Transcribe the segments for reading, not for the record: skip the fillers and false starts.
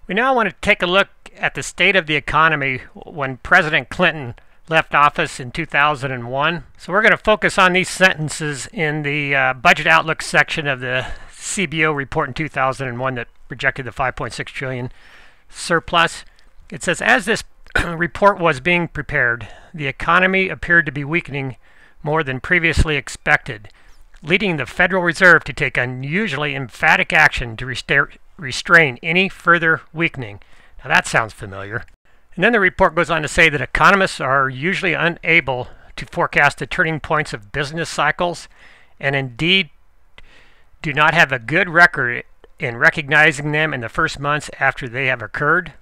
We now want to take a look at the state of the economy when President Clinton left office in 2001. So we're going to focus on these sentences in the budget outlook section of the CBO report in 2001 that projected the 5.6 trillion surplus. It says, as this report was being prepared, the economy appeared to be weakening more than previously expected, leading the Federal Reserve to take unusually emphatic action to restrain any further weakening. Now that sounds familiar. And then the report goes on to say that economists are usually unable to forecast the turning points of business cycles, and indeed do not have a good record in recognizing them in the first months after they have occurred.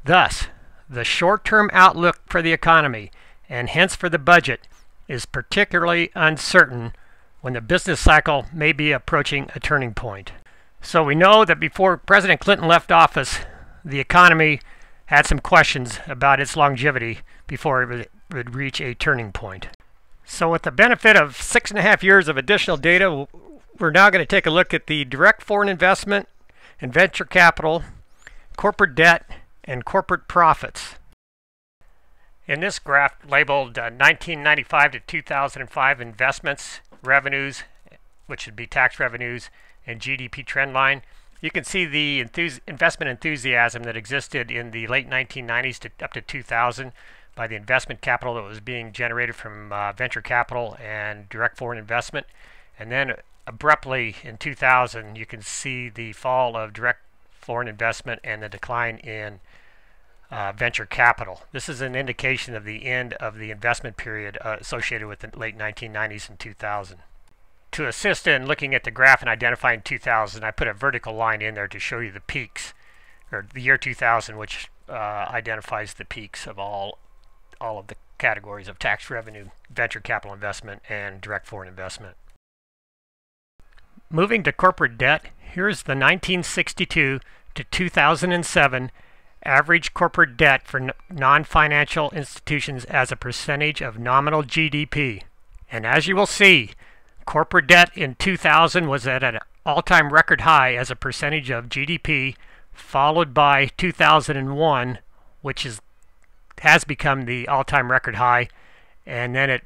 Thus, the short-term outlook for the economy, and hence for the budget, is particularly uncertain when the business cycle may be approaching a turning point. So we know that before President Clinton left office, the economy had some questions about its longevity before it would reach a turning point. So with the benefit of 6.5 years of additional data, we're now going to take a look at the direct foreign investment and venture capital, corporate debt, and corporate profits. In this graph labeled 1995 to 2005 investments, revenues, which would be tax revenues, and GDP trend line, you can see the investment enthusiasm that existed in the late 1990s to up to 2000 by the investment capital that was being generated from venture capital and direct foreign investment. And then abruptly in 2000, you can see the fall of direct foreign investment and the decline in venture capital. This is an indication of the end of the investment period associated with the late 1990s and 2000. To assist in looking at the graph and identifying 2000, I put a vertical line in there to show you the peaks, or the year 2000, which identifies the peaks of all of the categories of tax revenue, venture capital investment, and direct foreign investment. Moving to corporate debt, here's the 1962 to 2007 average corporate debt for non-financial institutions as a percentage of nominal GDP. And as you will see, corporate debt in 2000 was at an all-time record high as a percentage of GDP, followed by 2001, which has become the all-time record high, and then it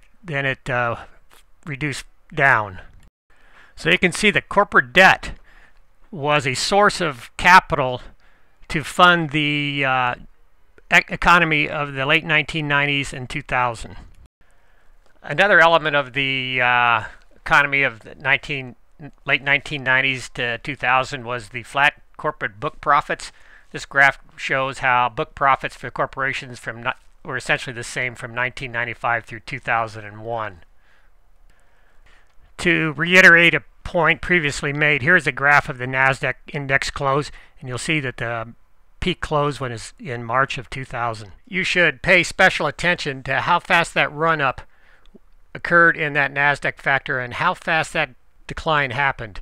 reduced down. So you can see that corporate debt was a source of capital to fund the economy of the late 1990s and 2000. Another element of the economy of the late 1990s to 2000 was the flat corporate book profits. This graph shows how book profits for corporations were essentially the same from 1995 through 2001. To reiterate a point previously made, here's a graph of the NASDAQ index close, and you'll see that the peak close one is in March of 2000. You should pay special attention to how fast that run-up occurred in that NASDAQ factor and how fast that decline happened.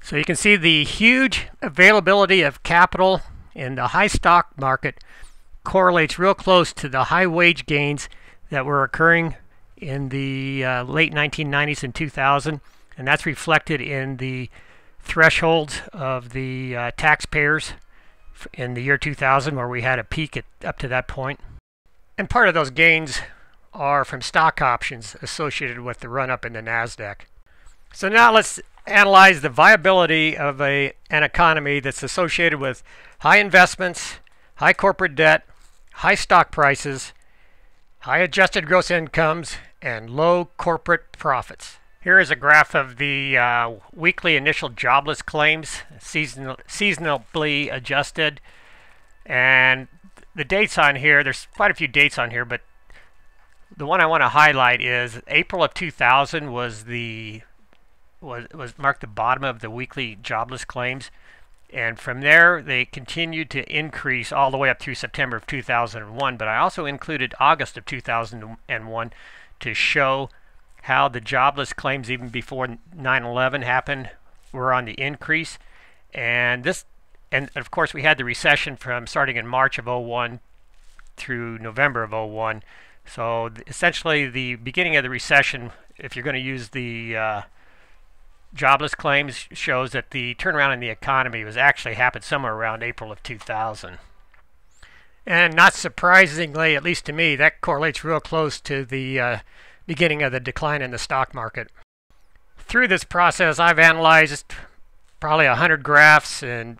So you can see the huge availability of capital in the high stock market correlates real close to the high wage gains that were occurring in the late 1990s and 2000, and that's reflected in the thresholds of the taxpayers in the year 2000, where we had a peak up to that point. And part of those gains are from stock options associated with the run-up in the NASDAQ. So now let's analyze the viability of an economy that's associated with high investments, high corporate debt, high stock prices, high adjusted gross incomes, and low corporate profits. Here is a graph of the weekly initial jobless claims, seasonally adjusted, and the dates on here, there's quite a few dates on here, but the one I want to highlight is April of 2000 was marked the bottom of the weekly jobless claims, and from there they continued to increase all the way up through September of 2001. But I also included August of 2001 to show how the jobless claims, even before 9/11 happened, were on the increase. And of course we had the recession from starting in March of 01 through November of 01. So essentially the beginning of the recession, if you're going to use the jobless claims shows that the turnaround in the economy was actually happened somewhere around April of 2000. And not surprisingly, at least to me, that correlates real close to the beginning of the decline in the stock market. Through this process, I've analyzed probably 100 graphs and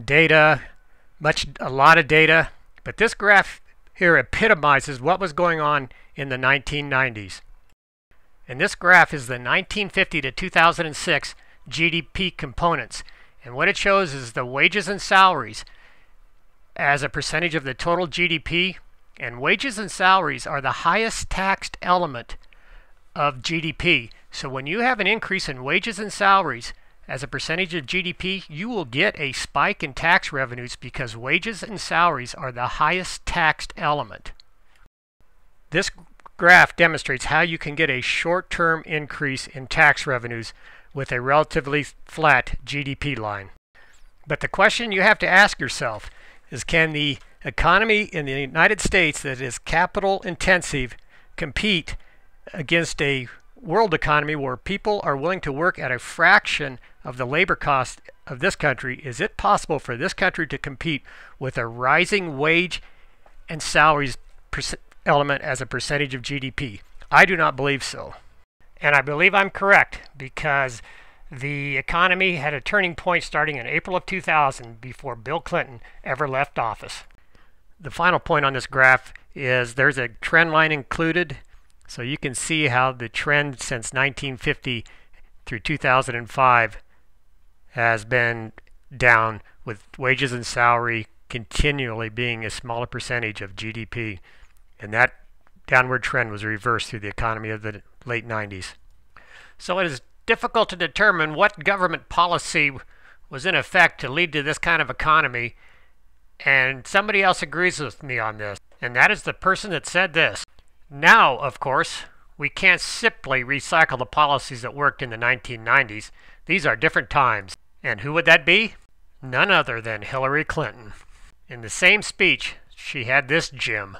data, a lot of data, but this graph here epitomizes what was going on in the 1990s. And this graph is the 1950 to 2006 GDP components. And what it shows is the wages and salaries as a percentage of the total GDP. And wages and salaries are the highest taxed element of GDP. So when you have an increase in wages and salaries as a percentage of GDP, you will get a spike in tax revenues because wages and salaries are the highest taxed element. This graph demonstrates how you can get a short-term increase in tax revenues with a relatively flat GDP line. But the question you have to ask yourself is, can the economy in the United States that is capital intensive compete against a world economy where people are willing to work at a fraction of the labor cost of this country? Is it possible for this country to compete with a rising wage and salaries element as a percentage of GDP? I do not believe so. And I believe I'm correct because the economy had a turning point starting in April of 2000 before Bill Clinton ever left office. The final point on this graph is there's a trend line included, so you can see how the trend since 1950 through 2005 has been down, with wages and salary continually being a smaller percentage of GDP. And that downward trend was reversed through the economy of the late 90s. So it is difficult to determine what government policy was in effect to lead to this kind of economy, and somebody else agrees with me on this, and that is the person that said this. Now, of course, we can't simply recycle the policies that worked in the 1990s. These are different times. And who would that be? None other than Hillary Clinton. In the same speech, she had this gem.